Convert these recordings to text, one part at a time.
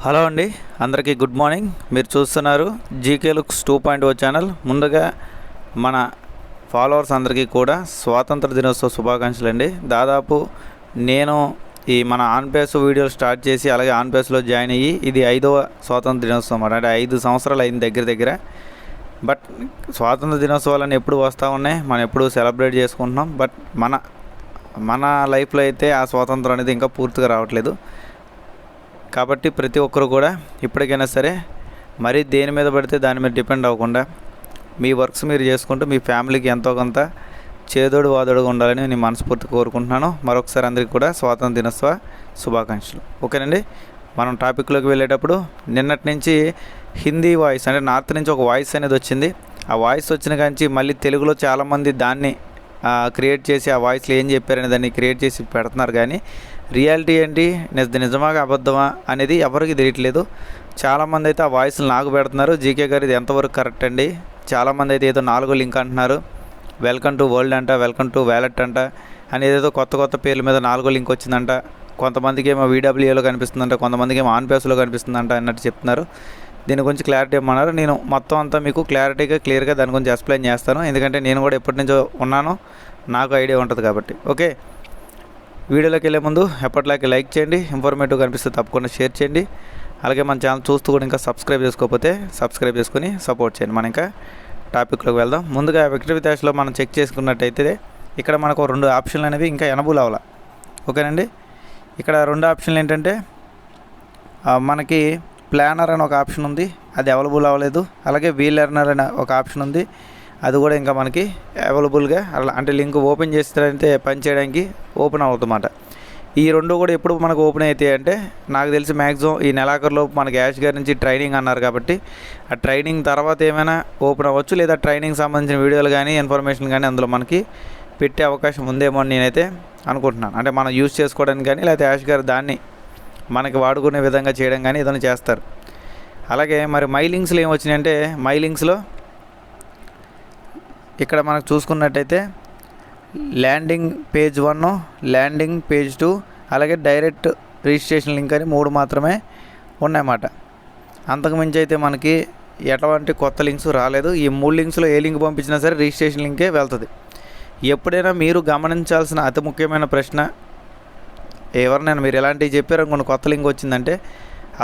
Hello అండి, అందరికీ good morning. మీరు చూస్తున్నారు జీకే లుక్స్ 2.0 ఛానల్. ముందుగా మన ఫాలోవర్స్ అందరికీ కూడా స్వాతంత్ర దినోత్సవ శుభాకాంక్షలు అండి. దాదాపు నేను ఈ మన ఆన్ పేస్ వీడియోలు స్టార్ట్ చేసి అలాగే ఆన్ పేస్లో జాయిన్ అయ్యి ఇది 5వ స్వాతంత్ర దినోత్సవం అన్నమాట. అంటే 5 సంవత్సరాలు అయింది దగ్గర. బట్ స్వాతంత్ర దినోత్సవాలని ఎప్పుడు వస్తూ ఉన్నాయి, మనం ఎప్పుడు సెలబ్రేట్ చేసుకుంటున్నాం. బట్ మన లైఫ్లో అయితే ఆ స్వాతంత్రం అనేది ఇంకా పూర్తిగా రావట్లేదు. కాబట్టి ప్రతి ఒక్కరు కూడా ఇప్పటికైనా సరే మరీ దేని మీద పడితే దాని మీద డిపెండ్ అవ్వకుండా మీ వర్క్స్ మీరు చేసుకుంటూ మీ ఫ్యామిలీకి ఎంతో కొంత చేదోడు వాదోడుగా ఉండాలని నేను మనస్ఫూర్తిగా కోరుకుంటున్నాను. మరొకసారి అందరికీ కూడా స్వాతంత్ర దినోత్సవ శుభాకాంక్షలు. ఓకేనండి, మనం టాపిక్లోకి వెళ్ళేటప్పుడు నిన్నటి నుంచి హిందీ వాయిస్ అంటే నార్త్ నుంచి ఒక వాయిస్ అనేది వచ్చింది. ఆ వాయిస్ వచ్చిన కాంచి మళ్ళీ తెలుగులో చాలామంది దాన్ని క్రియేట్ చేసి ఆ వాయిస్లో ఏం చెప్పారనే దాన్ని క్రియేట్ చేసి పెడుతున్నారు. కానీ రియాలిటీ ఏంటి, నిజమాగా అబద్ధమా అనేది ఎవరికి తెలియట్లేదు. చాలామంది అయితే ఆ వాయిస్లు నాకు పెడుతున్నారు. జీకే గారు ఇది ఎంతవరకు కరెక్ట్ అండి? చాలామంది అయితే ఏదో 4 లింక్ అంటున్నారు, వెల్కమ్ టు వరల్డ్ అంట, వెల్కమ్ టు వ్యాలెట్ అంట అని ఏదేదో కొత్త పేర్ల మీద 4 లింక్ వచ్చిందంట. కొంతమందికి ఏమో వీడబ్ల్యూఏలో కనిపిస్తుందంట, కొంతమందికి ఏమో ఆన్ పేస్లో కనిపిస్తుందంట అన్నట్టు చెప్తున్నారు. దీని గురించి క్లారిటీ ఇవ్వమన్నారు. నేను మొత్తం అంతా మీకు క్లియర్గా దాని గురించి ఎక్స్ప్లెయిన్ చేస్తాను. ఎందుకంటే నేను కూడా ఎప్పటి నుంచో ఉన్నాను, నాకు ఐడియా ఉంటుంది కాబట్టి. ఓకే, వీడియోలోకి వెళ్ళే ముందు ఎప్పటిలాగే లైక్ చేయండి, ఇన్ఫర్మేటివ్ కనిపిస్తే తప్పకుండా షేర్ చేయండి. అలాగే మన ఛానల్ చూస్తూ కూడా ఇంకా సబ్స్క్రైబ్ చేసుకోకపోతే సబ్స్క్రైబ్ చేసుకొని సపోర్ట్ చేయండి. మనం ఇంకా టాపిక్లోకి వెళ్దాం. ముందుగా విక్టరీ డాష్లో మనం చెక్ చేసుకున్నట్టయితే ఇక్కడ మనకు 2 ఆప్షన్లు అనేవి ఇంకా ఎనబుల్ అవ్వాలి. ఓకేనండి, ఇక్కడ 2 ఆప్షన్లు ఏంటంటే మనకి ప్లానర్ అని ఒక ఆప్షన్ ఉంది, అది అవైలబుల్ అవ్వలేదు. అలాగే వీలర్నర్ అనే ఒక ఆప్షన్ ఉంది, అది కూడా ఇంకా మనకి అవైలబుల్గా అలా అంటే లింక్ ఓపెన్ చేస్తే పని చేయడానికి ఓపెన్ అవుతుందన్నమాట. ఈ 2 కూడా ఎప్పుడు మనకు ఓపెన్ అవుతాయి అంటే నాకు తెలిసి మ్యాక్సిమం ఈ నెలాఖరులో మనకి యాష్ గారి నుంచి ట్రైనింగ్ అన్నారు కాబట్టి ఆ ట్రైనింగ్ తర్వాత ఏమైనా ఓపెన్ అవ్వచ్చు, లేదా ట్రైనింగ్ సంబంధించిన వీడియోలు కానీ ఇన్ఫర్మేషన్ కానీ అందులో మనకి పెట్టే అవకాశం ఉందేమో అని నేనైతే అనుకుంటున్నాను. అంటే మనం యూజ్ చేసుకోవడానికి కానీ లేకపోతే యాష్ గారు దాన్ని మనకి వాడుకునే విధంగా చేయడం కానీ ఏదైనా చేస్తారు. అలాగే మరి మై లింక్స్లో ఏమొచ్చినాయంటే మై లింక్స్లో ఇక్కడ మనకు చూసుకున్నట్టయితే ల్యాండింగ్ పేజ్ 1, ల్యాండింగ్ పేజ్ 2, అలాగే డైరెక్ట్ రిజిస్ట్రేషన్ లింక్ అని 3 మాత్రమే ఉన్నాయన్నమాట. అంతకుమించి అయితే మనకి ఎటువంటి కొత్త లింక్స్ రాలేదు. ఈ 3 లింక్స్లో ఏ లింక్ పంపించినా సరే రిజిస్ట్రేషన్ లింకే వెళ్తుంది. ఎప్పుడైనా మీరు గమనించాల్సిన అతి ముఖ్యమైన ప్రశ్న, ఎవరినైనా మీరు ఎలాంటివి చెప్పారు కొన్ని కొత్త లింక్ వచ్చిందంటే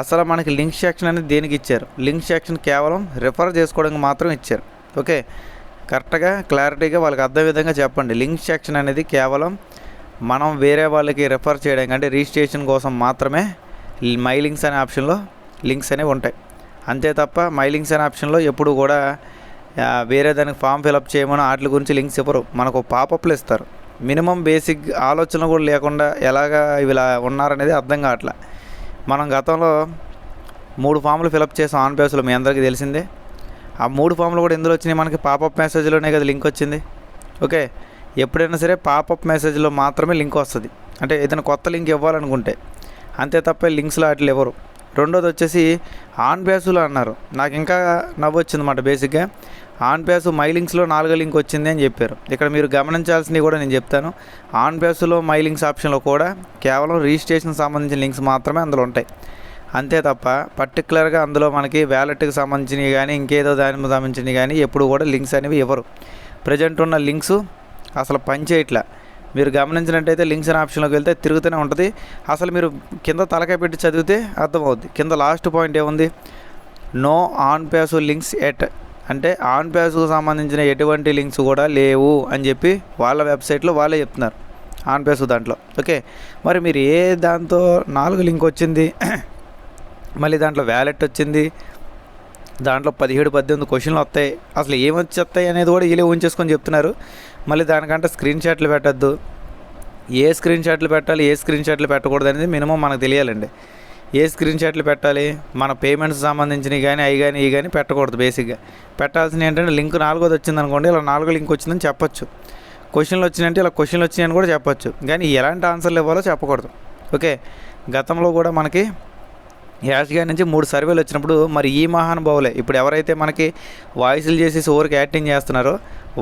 అసలు మనకి లింక్ సెక్షన్ అనేది దేనికి ఇచ్చారు? లింక్ సెక్షన్ కేవలం రిఫర్ చేసుకోవడానికి మాత్రం ఇచ్చారు. ఓకే, కరెక్ట్గా క్లారిటీగా వాళ్ళకి అర్థం విధంగా చెప్పండి. లింక్ సెక్షన్ అనేది కేవలం మనం వేరే వాళ్ళకి రిఫర్ చేయడానికి అంటే రిజిస్ట్రేషన్ కోసం మాత్రమే మై లింక్స్ అనే ఆప్షన్లో లింక్స్ అనేవి ఉంటాయి. అంతే తప్ప మై లింక్స్ అనే ఆప్షన్లో ఎప్పుడు కూడా వేరే దానికి ఫామ్ ఫిలప్ చేయమని వాటి గురించి లింక్స్ ఇవ్వరు, మనకు పాపప్లు ఇస్తారు. మినిమం బేసిక్ ఆలోచన కూడా లేకుండా ఎలాగా ఇలా ఉన్నారనేది అర్థం కావట్లే. మనం గతంలో 3 ఫామ్లు ఫిలప్ చేసాం ఆన్ పేస్లో, మీ అందరికీ తెలిసిందే. ఆ 3 ఫామ్లు కూడా ఎందులో వచ్చినాయి? మనకి పాపప్ మెసేజ్లోనే కదా లింక్ వచ్చింది. ఓకే, ఎప్పుడైనా సరే పాపప్ మెసేజ్లో మాత్రమే లింక్ వస్తుంది, అంటే ఏదైనా కొత్త లింక్ ఇవ్వాలనుకుంటే. అంతే తప్ప లింక్స్లో వాటిలో ఎవరు. రెండోది వచ్చేసి ఆన్ పేస్లో అన్నారు. నాకు ఇంకా నవ్వు వచ్చిందన్నమాట. బేసిక్గా ఆన్ పేస్ మై లింక్స్లో 4 లింక్ వచ్చింది అని చెప్పారు. ఇక్కడ మీరు గమనించాల్సినవి కూడా నేను చెప్తాను. ఆన్ పేస్లో మై లింక్స్ ఆప్షన్లో కూడా కేవలం రిజిస్ట్రేషన్ సంబంధించిన లింక్స్ మాత్రమే అందులో ఉంటాయి. అంతే తప్ప పర్టికులర్గా అందులో మనకి వ్యాలెట్కి సంబంధించినవి కానీ ఇంకేదో దానికి సంబంధించినవి కానీ ఎప్పుడు కూడా లింక్స్ అనేవి ఇవ్వరు. ప్రజెంట్ ఉన్న లింక్స్ అసలు పనిచేయట్లా. మీరు గమనించినట్టయితే లింక్స్ అనే ఆప్షన్లోకి వెళ్తే తిరుగుతూనే ఉంటుంది. అసలు మీరు కింద తలకాయ పెట్టి చదివితే అర్థమవుద్ది. కింద లాస్ట్ పాయింట్ ఏముంది? No on page links at, అంటే ఆన్ పేస్కు సంబంధించిన ఎటువంటి లింక్స్ కూడా లేవు అని చెప్పి వాళ్ళ వెబ్సైట్లో వాళ్ళే చెప్తున్నారు, ఆన్ పేస్ దాంట్లో. ఓకే, మరి మీరు ఏ దాంతో 4 లింక్ వచ్చింది, మళ్ళీ దాంట్లో వ్యాలెట్ వచ్చింది, దాంట్లో 17-18 క్వశ్చన్లు వస్తాయి, అసలు ఏమొచ్చేస్తాయి అనేది కూడా వీళ్ళే ఉంచేసుకొని చెప్తున్నారు. మళ్ళీ దానికంటే స్క్రీన్ షాట్లు పెట్టద్దు, ఏ స్క్రీన్ షాట్లు పెట్టాలి ఏ స్క్రీన్ షాట్లు పెట్టకూడదు అనేది మినిమం మనకు తెలియాలండి. ఏ స్క్రీన్ షాట్లు పెట్టాలి, మన పేమెంట్స్ సంబంధించినవి కానీ అవి కానీ ఇవి కానీ పెట్టకూడదు. బేసిక్గా పెట్టాల్సింది ఏంటంటే లింక్ 4ది వచ్చింది అనుకోండి, ఇలా 4 లింక్ వచ్చిందని చెప్పొచ్చు. క్వశ్చన్లు వచ్చినాయంటే ఇలా క్వశ్చన్లు వచ్చినాయని కూడా చెప్పొచ్చు, కానీ ఎలాంటి ఆన్సర్లు ఇవ్వాలో చెప్పకూడదు. ఓకే, గతంలో కూడా మనకి యాష్ గారి నుంచి 3 సర్వేలు వచ్చినప్పుడు మరి ఈ మహానుభావులే ఇప్పుడు ఎవరైతే మనకి వాయిస్లు చేసేసి ఓరికి యాక్టింగ్ చేస్తున్నారో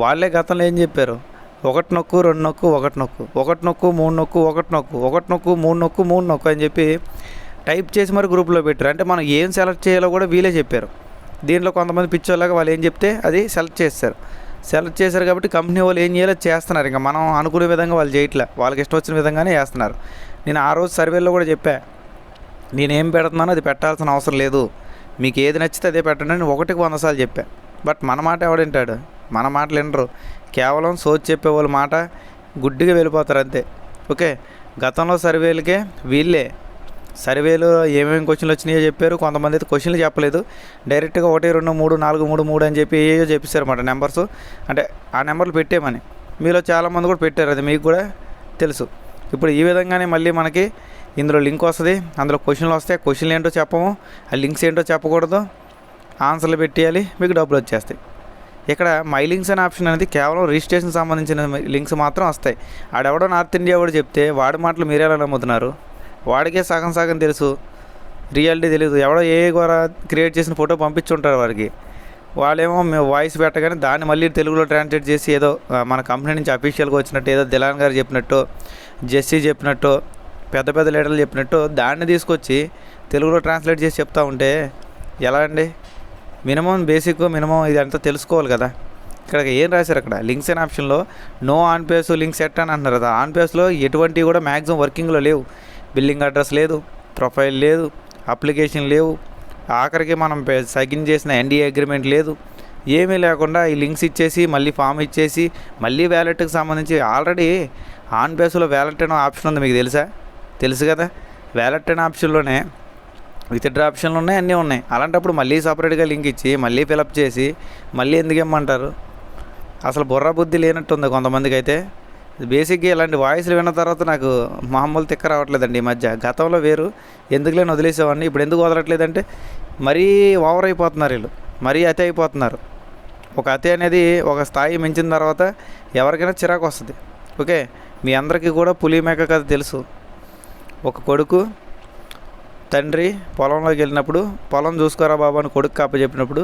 వాళ్ళే గతంలో ఏం చెప్పారు? 1 నొక్కు 2 నొక్కు 1 నొక్కు 1 నొక్కు 3 నొక్కు 1 నొక్కు 1 నొక్కు 3 నొక్కు 3 నొక్కు అని చెప్పి టైప్ చేసి మరి గ్రూప్లో పెట్టారు. అంటే మనం ఏం సెలెక్ట్ చేయాలో కూడా వీళ్ళే చెప్పారు. దీంట్లో కొంతమంది పిచ్చోళ్ళగా వాళ్ళు ఏం చెప్తే అది సెలెక్ట్ చేశారు కాబట్టి కంపెనీ వాళ్ళు ఏం చేయాలో చేస్తున్నారు. ఇంకా మనం అనుకునే విధంగా వాళ్ళు చేయట్లే, వాళ్ళకి ఇష్టం వచ్చిన విధంగానే చేస్తున్నారు. నేను ఆ రోజు సర్వేలో కూడా చెప్పా, నేనేం పెడుతున్నానో అది పెట్టాల్సిన అవసరం లేదు, మీకు ఏది నచ్చితే అదే పెట్టండి అని 100 సార్లు చెప్పా. బట్ మన మాట ఎవడింటాడు? మన మాటలు వినరు. కేవలం సోచి చెప్పే వాళ్ళ మాట గుడ్డిగా వెళ్ళిపోతారు అంతే. ఓకే, గతంలో సర్వేలకే వీళ్ళే సర్వేలో ఏమేమి క్వశ్చన్లు వచ్చినాయో చెప్పారు. కొంతమంది అయితే క్వశ్చన్లు చెప్పలేదు, డైరెక్ట్గా 1 2 3 4 3 3 అని చెప్పి ఏయో చెప్పేశారు అన్నమాట నెంబర్స్. అంటే ఆ నెంబర్లు పెట్టేమని మీలో చాలామంది కూడా పెట్టారు, అది మీకు కూడా తెలుసు. ఇప్పుడు ఈ విధంగానే మళ్ళీ మనకి ఇందులో లింక్ వస్తుంది, అందులో క్వశ్చన్లు వస్తాయి. క్వశ్చన్లు ఏంటో చెప్పము, ఆ లింక్స్ ఏంటో చెప్పకూడదు, ఆన్సర్లు పెట్టేయాలి, మీకు డబ్బులు వచ్చేస్తాయి. ఇక్కడ మై లింక్స్ అనే ఆప్షన్ అనేది కేవలం రిజిస్ట్రేషన్ సంబంధించిన లింక్స్ మాత్రం వస్తాయి. ఆడెవడో నార్త్ ఇండియా వాడు చెప్తే వాడి మాటలు మీరు ఎలా నమ్ముతున్నారు? వాడికే సగం తెలుసు, రియాలిటీ తెలియదు. ఎవడో ఏ కూడా క్రియేట్ చేసిన ఫోటో పంపించుంటారు వారికి, వాళ్ళేమో మేము వాయిస్ పెట్టగానే దాన్ని మళ్ళీ తెలుగులో ట్రాన్స్లేట్ చేసి ఏదో మన కంపెనీ నుంచి అఫీషియల్గా వచ్చినట్టు, ఏదో దిలాన్ గారు చెప్పినట్టు, జెస్సీ చెప్పినట్టు, పెద్ద లీడర్లు చెప్పినట్టు దాన్ని తీసుకొచ్చి తెలుగులో ట్రాన్స్లేట్ చేసి చెప్తా ఉంటే ఎలా అండి? మినిమం ఇదంతా తెలుసుకోవాలి కదా. ఇక్కడ ఏం రాశారు? అక్కడ లింక్స్ అనే ఆప్షన్లో no on page link set అని అంటున్నారు కదా. ఆన్ పేస్లో ఎటువంటివి కూడా మ్యాక్సిమం వర్కింగ్లో లేవు. బిల్లింగ్ అడ్రస్ లేదు, ప్రొఫైల్ లేదు, అప్లికేషన్ లేవు, ఆఖరికి మనం సైన్ చేసిన ఎన్డీఏ అగ్రిమెంట్ లేదు, ఏమీ లేకుండా ఈ లింక్స్ ఇచ్చేసి మళ్ళీ ఫామ్ ఇచ్చేసి మళ్ళీ వ్యాలెట్కి సంబంధించి ఆల్రెడీ ఆన్ పేస్లో వ్యాలెట్ అనే ఆప్షన్ ఉంది, మీకు తెలుసు కదా. వ్యాలెట్ అనే ఆప్షన్లోనే విత్డ్రా ఆప్షన్లు ఉన్నాయి, అన్నీ ఉన్నాయి. అలాంటప్పుడు మళ్ళీ సపరేట్గా లింక్ ఇచ్చి మళ్ళీ ఫిలప్ చేసి మళ్ళీ ఎందుకు ఇమ్మంటారు? అసలు బుర్ర బుద్ధి లేనట్టుంది కొంతమందికి అయితే. బేసిక్గా ఇలాంటి వాయిస్లు విన్న తర్వాత నాకు మామూలు తిక్క రావట్లేదండి ఈ మధ్య. గతంలో వేరు, ఎందుకులేని వదిలేసేవాడిని, ఇప్పుడు ఎందుకు వదలట్లేదంటే మరీ ఓవర్ అయిపోతున్నారు వీళ్ళు, మరీ అతి అయిపోతున్నారు. ఒక అతి అనేది ఒక స్థాయి మించిన తర్వాత ఎవరికైనా చిరాకు వస్తుంది. ఓకే, మీ అందరికీ కూడా పులి మేక కథ తెలుసు. ఒక కొడుకు తండ్రి పొలంలోకి వెళ్ళినప్పుడు పొలం చూసుకోరా బాబు అని కొడుకు చెప్పినప్పుడు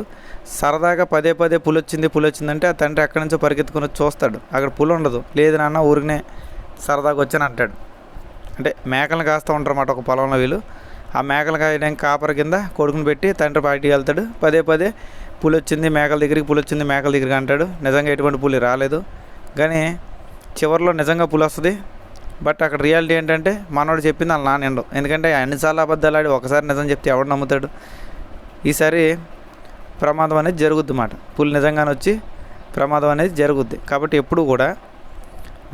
సరదాగా పదే పులి వచ్చిందంటే ఆ తండ్రి ఎక్కడి నుంచో పరిగెత్తుకుని చూస్తాడు, అక్కడ పులి ఉండదు. లేదు నాన్న ఊరికనే సరదాగా వచ్చాను అంటాడు. అంటే మేకలను కాస్తూ ఉంటారు అన్నమాట ఒక పొలంలో వీళ్ళు. ఆ మేకలు కాయడానికి కాపర కింద కొడుకుని పెట్టి తండ్రి బయటికి వెళ్తాడు. పదే పులి వచ్చింది మేకల దగ్గరికి అంటాడు. నిజంగా ఎటువంటి పులి రాలేదు, కానీ చివరిలో నిజంగా పులి వస్తుంది. బట్ అక్కడ రియాలిటీ ఏంటంటే మనోడు చెప్పింది వాళ్ళ నాన్న ఎండవు. ఎందుకంటే అన్నిసార్లు అబద్ధాలు ఆడి ఒకసారి నిజం చెప్తే ఎవడు నమ్ముతాడు? ఈసారి ప్రమాదం అనేది జరుగుద్ది అన్నమాట. పులి నిజంగానే వచ్చి ప్రమాదం అనేది జరుగుద్ది. కాబట్టి ఎప్పుడు కూడా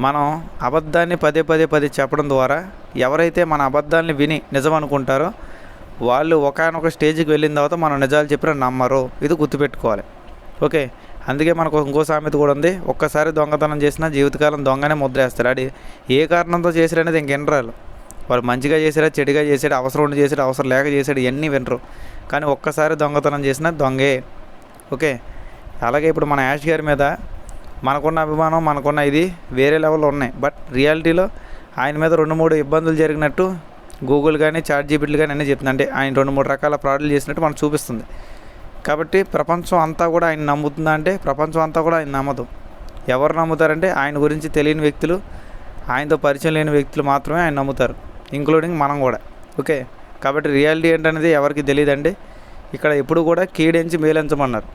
మనం అబద్ధాన్ని పదే చెప్పడం ద్వారా ఎవరైతే మన అబద్ధాన్ని విని నిజం అనుకుంటారో వాళ్ళు ఒకానొక స్టేజ్కి వెళ్ళిన తర్వాత మనం నిజాలు చెప్పినా నమ్మరు. ఇది గుర్తుపెట్టుకోవాలి. ఓకే, అందుకే మనకు ఇంకో సామెత కూడా ఉంది, ఒక్కసారి దొంగతనం చేసినా జీవితకాలం దొంగనే ముద్రేస్తాడు. అది ఏ కారణంతో చేశారనేది ఇంకెనరాలు. వాళ్ళు మంచిగా చేశారా, చెడుగా చేశాడు, అవసరం ఉండి చేశాడు, అవసరం లేక చేశాడు, ఇవన్నీ వినరు. కానీ ఒక్కసారి దొంగతనం చేసినా దొంగే. ఓకే, అలాగే ఇప్పుడు మన యాష్ గారి మీద మనకున్న అభిమానం, మనకున్న ఇది వేరే లెవెల్లో ఉన్నాయి. బట్ రియాలిటీలో ఆయన మీద 2-3 ఇబ్బందులు జరిగినట్టు గూగుల్ కానీ చాట్‌జీపీటీ కానీ అన్నీ చెప్తుంది. అంటే ఆయన 2-3 రకాల ఫ్రాడ్లు చేసినట్టు మనకు చూపిస్తుంది. కాబట్టి ప్రపంచం అంతా కూడా ఆయన నమ్ముతుందా అంటే ప్రపంచం అంతా కూడా ఆయన నమ్మదు. ఎవరు నమ్ముతారంటే ఆయన గురించి తెలియని వ్యక్తులు, ఆయనతో పరిచయం లేని వ్యక్తులు మాత్రమే ఆయన నమ్ముతారు, ఇంక్లూడింగ్ మనం కూడా. ఓకే, కాబట్టి రియాలిటీ ఏంటనేది ఎవరికి తెలియదండి. ఇక్కడ ఎప్పుడు కూడా కీడించి మేలించమన్నారు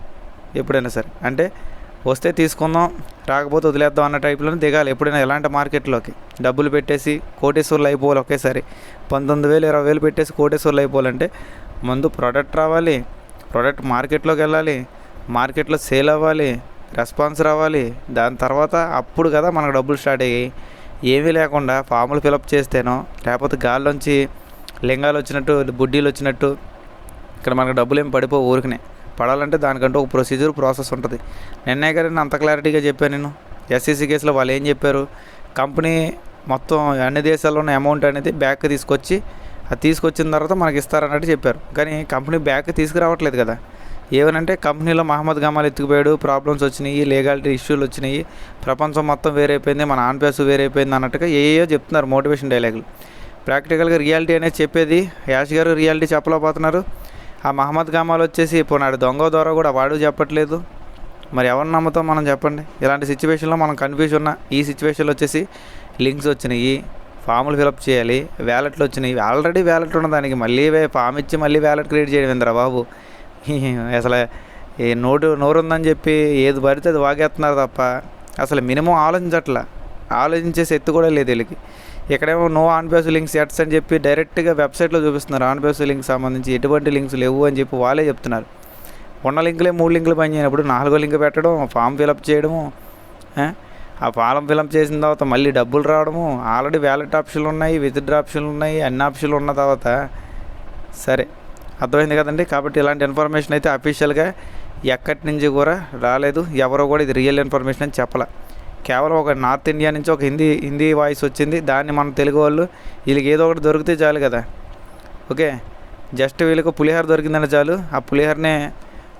ఎప్పుడైనా సరే. అంటే వస్తే తీసుకుందాం, రాకపోతే వదిలేద్దాం అన్న టైప్లోనే దిగాలి ఎప్పుడైనా ఎలాంటి మార్కెట్లోకి. డబ్బులు పెట్టేసి కోటేశ్వర్లు అయిపోవాలి ఒకేసారి. 19,000 20,000 పెట్టేసి కోటేశ్వర్లు అయిపోవాలంటే ముందు ప్రోడక్ట్ రావాలి, ప్రోడక్ట్ మార్కెట్లోకి వెళ్ళాలి, మార్కెట్లో సేల్ అవ్వాలి, రెస్పాన్స్ రావాలి, దాని తర్వాత అప్పుడు కదా మనకు డబ్బులు స్టార్ట్ అయ్యాయి. ఏమీ లేకుండా ఫాములు ఫిలప్ చేస్తేనో లేకపోతే గాల్లోంచి లింగాలు వచ్చినట్టు బుడ్డీలు వచ్చినట్టు ఇక్కడ మనకు డబ్బులు ఏమి పడిపోవు. ఊరికనే పడాలంటే దానికంటూ ఒక ప్రాసెస్ ఉంటుంది. నిన్నే కానీ నేను అంత క్లారిటీగా చెప్పాను. నేను ఎస్ఈసీ కేసులో వాళ్ళు ఏం చెప్పారు, కంపెనీ మొత్తం అన్ని దేశాల్లో ఉన్న అమౌంట్ అనేది బ్యాక్ తీసుకొచ్చి అది తీసుకొచ్చిన తర్వాత మనకి ఇస్తారన్నట్టు చెప్పారు. కానీ కంపెనీ బ్యాక్ తీసుకురావట్లేదు కదా. ఏమనంటే కంపెనీలో మహమ్మద్ గమాల్ ఎత్తుకుపోయాడు, ప్రాబ్లమ్స్ వచ్చినాయి, లీగాలిటీ ఇష్యూలు వచ్చినాయి, ప్రపంచం మొత్తం వేరైపోయింది, మన ఆన్ పేస్ వేరైపోయింది అన్నట్టుగా ఏయో చెప్తున్నారు మోటివేషన్ డైలాగులు. ప్రాక్టికల్గా రియాలిటీ అనేది చెప్పేది యాష్ గారు రియాలిటీ చెప్పలేకపోతున్నారు. ఆ మహమ్మద్ గమాల్ వచ్చేసి పోనాడు దొంగ ద్వారా కూడా వాడు చెప్పట్లేదు. మరి ఎవరిని నమ్ముతాం మనం చెప్పండి? ఇలాంటి సిచ్యువేషన్లో మనం కన్ఫ్యూజ్ ఉన్న ఈ సిచ్యువేషన్లో వచ్చేసి లింక్స్ వచ్చినాయి, ఫామ్లు ఫిలప్ చేయాలి, వ్యాలెట్లు వచ్చినాయి. ఆల్రెడీ వ్యాలెట్ ఉన్న దానికి మళ్ళీ ఫామ్ ఇచ్చి మళ్ళీ వ్యాలెట్ క్రియేట్ చేయడం ఏందిరా బాబు. అసలు ఈ నోరు ఉందని చెప్పి ఏది పడితే అది వాగేస్తున్నారు తప్ప అసలు మినిమం ఆలోచించే శక్తి కూడా లేదు వీళ్ళకి. ఇక్కడేమో నో ఆన్ బేస్ లింక్స్ ఎట్స్ అని చెప్పి డైరెక్ట్గా వెబ్సైట్లో చూపిస్తున్నారు. ఆన్ బేస్ లింక్స్ సంబంధించి ఎటువంటి లింక్స్ లేవు అని చెప్పి వాళ్ళే చెప్తున్నారు. ఉన్న లింకులే 3 లింకులు పనిచేయనప్పుడు 4వ లింక్ పెట్టడం, ఫామ్ ఫిలప్ చేయడము, ఆ ఫామ్ ఫిలప్ చేసిన తర్వాత మళ్ళీ డబ్బులు రావడము. ఆల్రెడీ వ్యాలెట్ ఆప్షన్లు ఉన్నాయి, విత్డ్రా ఆప్షన్లు ఉన్నాయి, అన్ని ఆప్షన్లు ఉన్న తర్వాత సరే అర్థమైంది కదండి. కాబట్టి ఇలాంటి ఇన్ఫర్మేషన్ అయితే అఫీషియల్గా ఎక్కడి నుంచి కూడా రాలేదు. ఎవరో కూడా ఇది రియల్ ఇన్ఫర్మేషన్ అని చెప్పాల. కేవలం ఒక నార్త్ ఇండియా నుంచి ఒక హిందీ వాయిస్ వచ్చింది. దాన్ని మన తెలుగు వాళ్ళు వీళ్ళకి ఏదో ఒకటి దొరికితే చాలు కదా. ఓకే, జస్ట్ వీళ్ళకి పులిహోర దొరికిందని చాలు. ఆ పులిహోరనే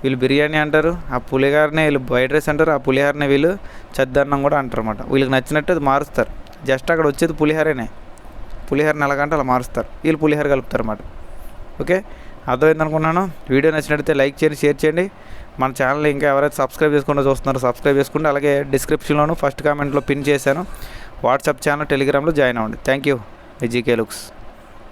వీళ్ళు బిర్యానీ అంటారు, ఆ పులిహోరనే వీళ్ళు ఫ్రైడ్ రైస్ అంటారు, ఆ పులిహోరనే వీళ్ళు చద్దన్నం కూడా అంటారు అన్నమాట. వీళ్ళకి నచ్చినట్టు అది మారుస్తారు. జస్ట్ అక్కడ వచ్చేది పులిహోరనే. పులిహోరని ఎలాగంటే అలా మారుస్తారు, వీళ్ళు పులిహోర కలుపుతారు అన్నమాట. ఓకే, అర్థమైంది అనుకున్నాను. వీడియో నచ్చినట్టయితే లైక్ చేయండి, షేర్ చేయండి. మన ఛానల్ ఇంకా ఎవరైతే సబ్స్క్రైబ్ చేసుకుంటూ చూస్తున్నారో సబ్స్క్రైబ్ చేసుకోండి. అలాగే డిస్క్రిప్షన్లోను ఫస్ట్ కామెంట్లో పిన్ చేశాను. వాట్సాప్ ఛానల్, టెలిగ్రామ్లో జాయిన్ అవ్వండి. Thank you. GK looks.